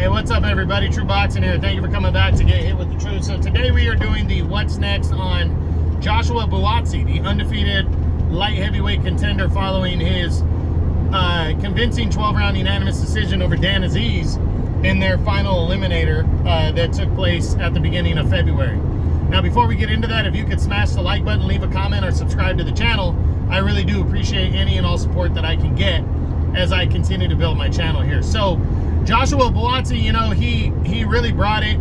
Hey, what's up, everybody? True Boxing here. Thank you for coming back to Get Hit with the Truth. So today we are doing the What's Next on Joshua Buatsi, the undefeated light heavyweight contender following his convincing 12-round unanimous decision over Dan Azeez in their final eliminator that took place at the beginning of February. Now, before we get into that, if you could smash the like button, leave a comment, or subscribe to the channel, I really do appreciate any and all support that I can get as I continue to build my channel here. So Joshua Buatsi, you know, he really brought it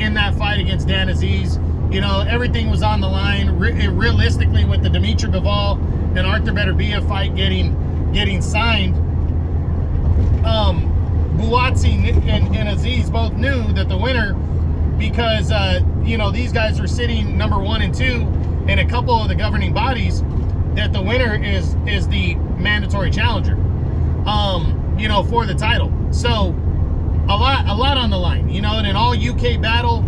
in that fight against Dan Azeez. You know, everything was on the line. Realistically, with the Dimitri Bivol and Arthur Beterbiev fight getting signed, Buatsi and Azeez both knew that the winner, because you know, these guys are sitting number 1 and 2 in a couple of the governing bodies, that the winner is the mandatory challenger, you know, for the title. So a lot on the line, you know, in an all UK battle,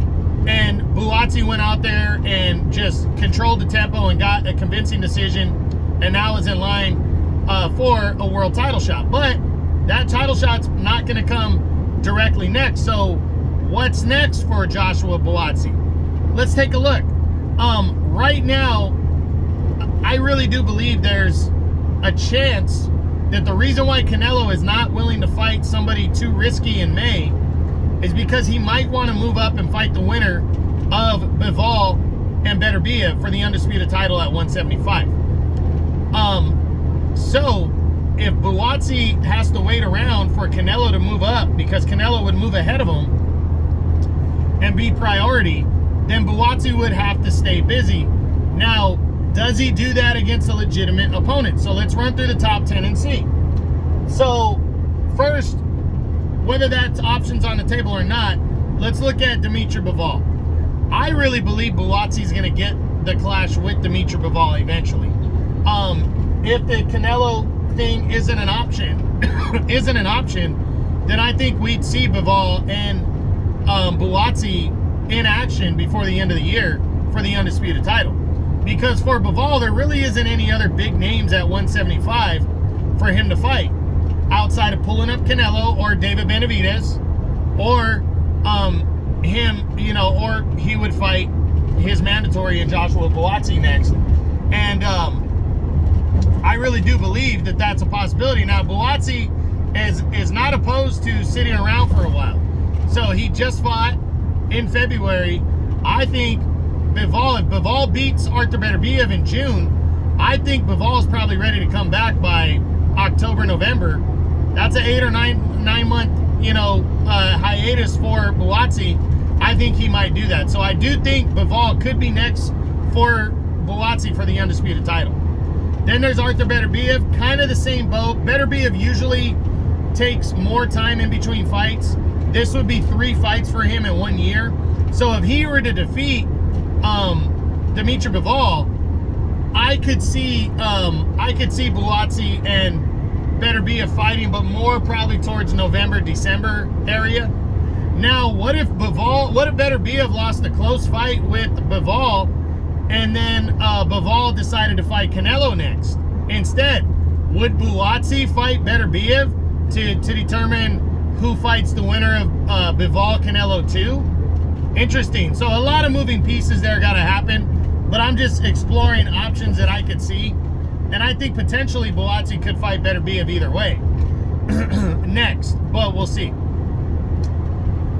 and Buatsi went out there and just controlled the tempo and got a convincing decision, and now is in line for a world title shot. But that title shot's not going to come directly next. So what's next for Joshua Buatsi? Let's take a look. Right now, I really do believe there's a chance that the reason why Canelo is not willing to fight somebody too risky in May is because he might want to move up and fight the winner of Bivol and Beterbiev for the undisputed title at 175. So if Buatsi has to wait around for Canelo to move up because Canelo would move ahead of him and be priority, then Buatsi would have to stay busy. Now, does he do that against a legitimate opponent? So let's run through the top 10 and see. So first, whether that's options on the table or not, let's look at Dimitri Bivol. I really believe Buatsi's going to get the clash with Dimitri Bivol eventually. If the Canelo thing isn't an option, then I think we'd see Bivol and Buatsi in action before the end of the year for the undisputed title. Because for Bivol, there really isn't any other big names at 175 for him to fight outside of pulling up Canelo or David Benavidez, or him, you know, or he would fight his mandatory in Joshua Buatsi next. And I really do believe that that's a possibility. Now, Buatsi is not opposed to sitting around for a while. So he just fought in February. I think if Bivol beats Arthur Beterbiev in June, I think Bivol is probably ready to come back by October, November. That's an 8 or 9 month, you know, hiatus for Buatsi. I think he might do that. So I do think Bivol could be next for Buatsi for the undisputed title. Then there's Arthur Beterbiev, kind of the same boat. Beterbiev usually takes more time in between fights. This would be 3 fights for him in 1 year. So if he were to defeat Dimitri Bivol, I could see Buatsi and Beterbiev fighting, but more probably towards November, December area. Now, what if Beterbiev lost a close fight with Bivol, and then Bivol decided to fight Canelo next instead? Would Buatsi fight Beterbiev to determine who fights the winner of Bivol Canelo 2? Interesting. So a lot of moving pieces there got to happen, but I'm just exploring options that I could see, and I think potentially Buatsi could fight Beterbiev either way next, but we'll see.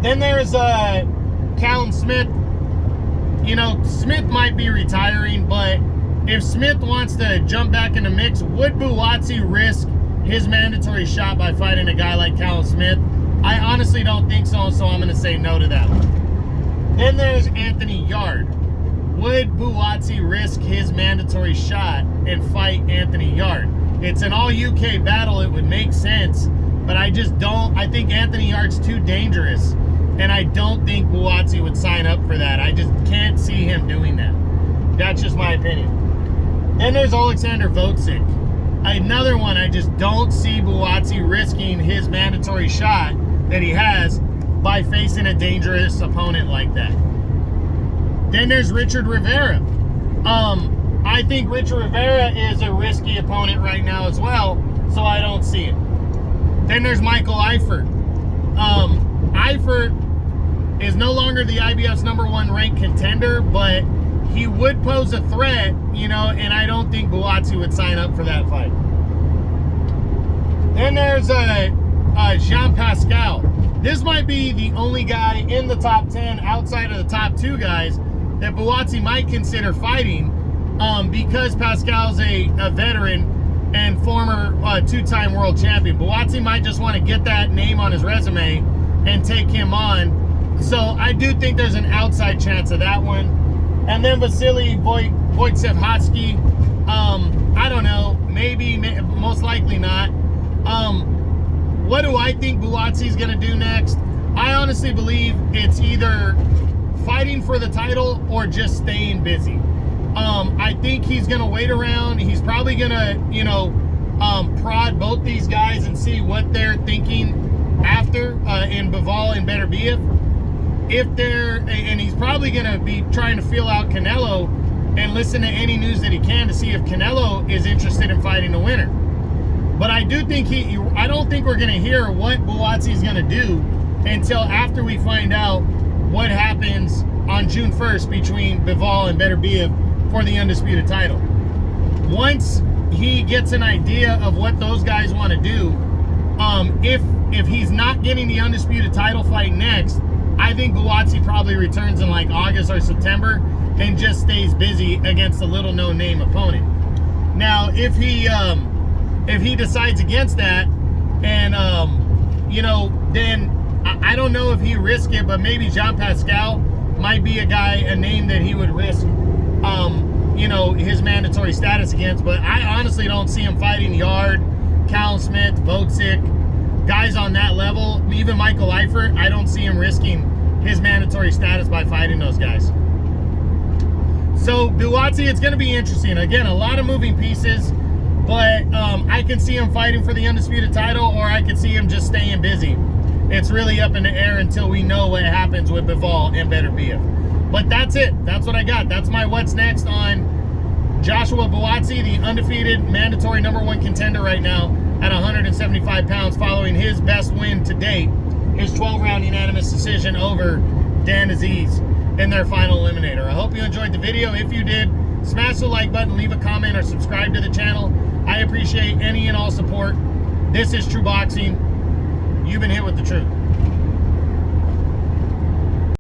Then there's Callum Smith. You know, Smith might be retiring, but if Smith wants to jump back in the mix, would Buatsi risk his mandatory shot by fighting a guy like Callum Smith? I honestly don't think so, so I'm going to say no to that one. Then there's Anthony Yarde. Would Buatsi risk his mandatory shot and fight Anthony Yarde? It's an all-UK battle. It would make sense, but I just don't. I think Anthony Yarde's too dangerous, and I don't think Buatsi would sign up for that. I just can't see him doing that. That's just my opinion. Then there's Alexander Vucic. Another one, I just don't see Buatsi risking his mandatory shot that he has by facing a dangerous opponent like that. Then there's Richard Rivera. I think Richard Rivera is a risky risky opponent right now as well, so I don't see it. Then there's Michael Eifert. Eifert is no longer the IBF's #1 ranked contender, but he would pose a threat, you know, and I don't think Buatsi would sign up for that fight. Then there's Jean Pascal. This might be the only guy in the top 10 outside of the top 2 guys that Buatsi might consider fighting, because Pascal's a veteran and former 2-time world champion. Buatsi might just want to get that name on his resume and take him on. So I do think there's an outside chance of that one. And then Vasily Wojciechowski, I don't know, maybe, most likely not. What do I think Buatsi's going to do next? I honestly believe it's either fighting for the title or just staying busy. I think he's going to wait around. He's probably going to, you know, prod both these guys and see what they're thinking after in Bivol and Beterbiev. And he's probably going to be trying to feel out Canelo and listen to any news that he can to see if Canelo is interested in fighting the winner. But I do think I don't think we're going to hear what Buatsi is going to do until after we find out what happens on June 1st between Bivol and Beterbiev for the undisputed title. Once he gets an idea of what those guys want to do, if he's not getting the undisputed title fight next, I think Buatsi probably returns in like August or September and just stays busy against a little no-name opponent. Now, if he decides against that, and you know, then I don't know if he risk it, but maybe Jean Pascal might be a name that he would risk, you know, his mandatory status against. But I honestly don't see him fighting Yard, Callum Smith, Votsick, guys on that level. Even Michael Eifert, I don't see him risking his mandatory status by fighting those guys. So Buatsi, it's going to be interesting. Again, a lot of moving pieces, but I can see him fighting for the undisputed title, or I could see him just staying busy. It's really up in the air until we know what happens with Bivol and Beterbiev. But that's it. That's what I got. That's my what's next on Joshua Buatsi, the undefeated mandatory #1 contender right now at 175 pounds, following his best win to date, his 12-round unanimous decision over Dan Azeez in their final eliminator. I hope you enjoyed the video. If you did, smash the like button, leave a comment, or subscribe to the channel. I appreciate any and all support. This is True Boxing. You've been hit with the truth.